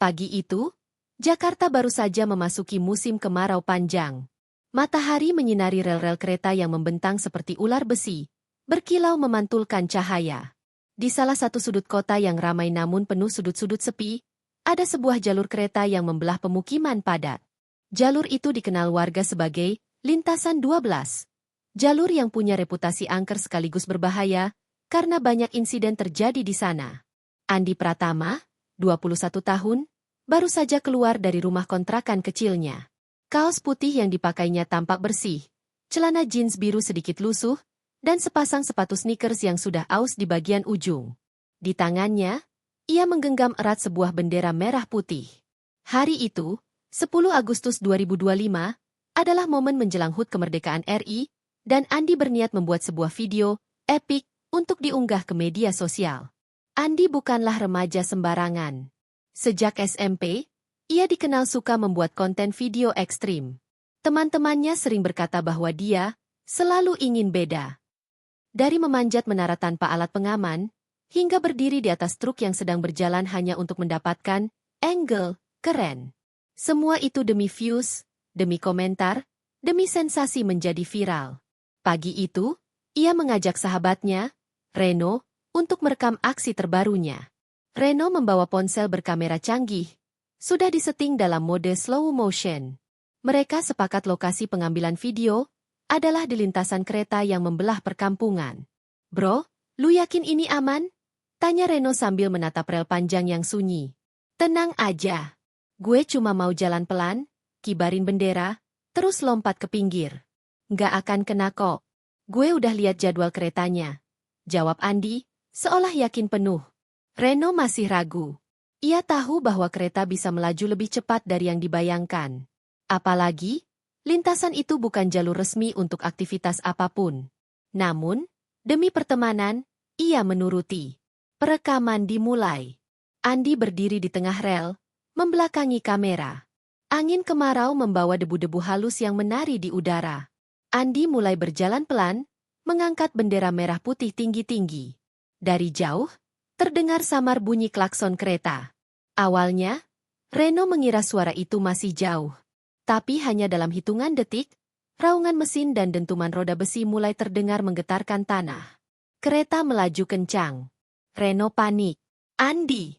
Pagi itu, Jakarta baru saja memasuki musim kemarau panjang. Matahari menyinari rel-rel kereta yang membentang seperti ular besi, berkilau memantulkan cahaya. Di salah satu sudut kota yang ramai namun penuh sudut-sudut sepi, ada sebuah jalur kereta yang membelah pemukiman padat. Jalur itu dikenal warga sebagai Lintasan 12. Jalur yang punya reputasi angker sekaligus berbahaya, karena banyak insiden terjadi di sana. Andi Pratama, 21 tahun, baru saja keluar dari rumah kontrakan kecilnya. Kaos putih yang dipakainya tampak bersih, celana jeans biru sedikit lusuh, dan sepasang sepatu sneakers yang sudah aus di bagian ujung. Di tangannya, ia menggenggam erat sebuah bendera merah putih. Hari itu, 10 Agustus 2025, adalah momen menjelang HUT kemerdekaan RI, dan Andi berniat membuat sebuah video epik untuk diunggah ke media sosial. Andi bukanlah remaja sembarangan. Sejak SMP, ia dikenal suka membuat konten video ekstrim. Teman-temannya sering berkata bahwa dia selalu ingin beda. Dari memanjat menara tanpa alat pengaman, hingga berdiri di atas truk yang sedang berjalan hanya untuk mendapatkan angle keren. Semua itu demi views, demi komentar, demi sensasi menjadi viral. Pagi itu, ia mengajak sahabatnya, Reno, untuk merekam aksi terbarunya. Reno membawa ponsel berkamera canggih, sudah diseting dalam mode slow motion. Mereka sepakat lokasi pengambilan video adalah di lintasan kereta yang membelah perkampungan. Bro, lu yakin ini aman? Tanya Reno sambil menatap rel panjang yang sunyi. Tenang aja. Gue cuma mau jalan pelan, kibarin bendera, terus lompat ke pinggir. Nggak akan kena kok. Gue udah lihat jadwal keretanya. Jawab Andi, seolah yakin penuh. Reno masih ragu. Ia tahu bahwa kereta bisa melaju lebih cepat dari yang dibayangkan. Apalagi, lintasan itu bukan jalur resmi untuk aktivitas apapun. Namun, demi pertemanan, ia menuruti. Perekaman dimulai. Andi berdiri di tengah rel, membelakangi kamera. Angin kemarau membawa debu-debu halus yang menari di udara. Andi mulai berjalan pelan, mengangkat bendera merah putih tinggi-tinggi. Dari jauh, terdengar samar bunyi klakson kereta. Awalnya, Reno mengira suara itu masih jauh. Tapi hanya dalam hitungan detik, raungan mesin dan dentuman roda besi mulai terdengar menggetarkan tanah. Kereta melaju kencang. Reno panik. Andi,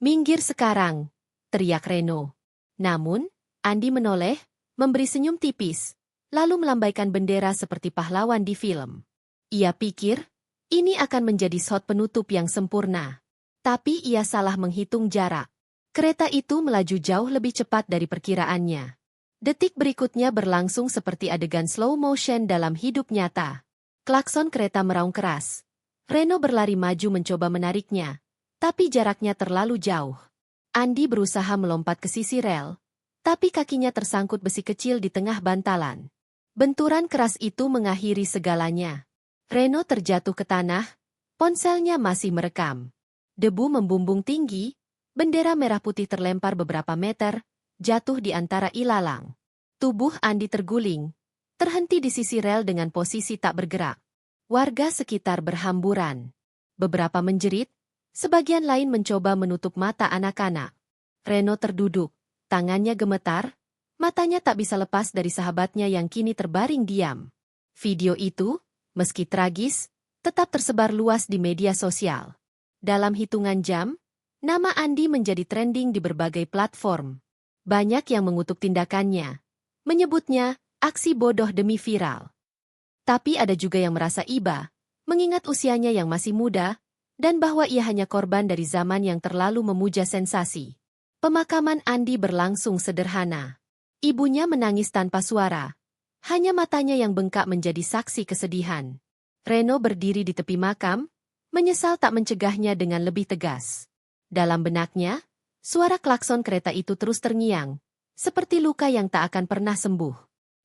minggir sekarang, teriak Reno. Namun, Andi menoleh, memberi senyum tipis, lalu melambaikan bendera seperti pahlawan di film. Ia pikir, ini akan menjadi shot penutup yang sempurna. Tapi ia salah menghitung jarak. Kereta itu melaju jauh lebih cepat dari perkiraannya. Detik berikutnya berlangsung seperti adegan slow motion dalam hidup nyata. Klakson kereta meraung keras. Reno berlari maju mencoba menariknya, tapi jaraknya terlalu jauh. Andi berusaha melompat ke sisi rel, tapi kakinya tersangkut besi kecil di tengah bantalan. Benturan keras itu mengakhiri segalanya. Reno terjatuh ke tanah, ponselnya masih merekam. Debu membumbung tinggi, bendera merah putih terlempar beberapa meter, jatuh di antara ilalang. Tubuh Andi terguling, terhenti di sisi rel dengan posisi tak bergerak. Warga sekitar berhamburan. Beberapa menjerit, sebagian lain mencoba menutup mata anak-anak. Reno terduduk, tangannya gemetar, matanya tak bisa lepas dari sahabatnya yang kini terbaring diam. Video itu, meski tragis, tetap tersebar luas di media sosial. Dalam hitungan jam, nama Andi menjadi trending di berbagai platform. Banyak yang mengutuk tindakannya, menyebutnya aksi bodoh demi viral. Tapi ada juga yang merasa iba, mengingat usianya yang masih muda, dan bahwa ia hanya korban dari zaman yang terlalu memuja sensasi. Pemakaman Andi berlangsung sederhana. Ibunya menangis tanpa suara. Hanya matanya yang bengkak menjadi saksi kesedihan. Reno berdiri di tepi makam, menyesal tak mencegahnya dengan lebih tegas. Dalam benaknya, suara klakson kereta itu terus terngiang, seperti luka yang tak akan pernah sembuh.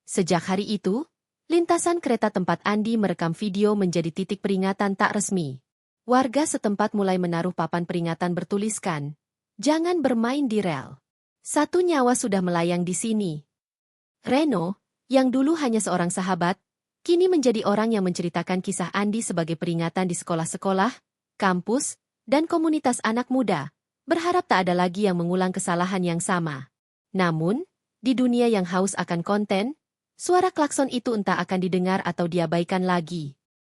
Sejak hari itu, lintasan kereta tempat Andi merekam video menjadi titik peringatan tak resmi. Warga setempat mulai menaruh papan peringatan bertuliskan, "Jangan bermain di rel. Satu nyawa sudah melayang di sini." Reno, yang dulu hanya seorang sahabat, kini menjadi orang yang menceritakan kisah Andi sebagai peringatan di sekolah-sekolah, kampus, dan komunitas anak muda, berharap tak ada lagi yang mengulang kesalahan yang sama. Namun, di dunia yang haus akan konten, suara klakson itu entah akan didengar atau diabaikan lagi.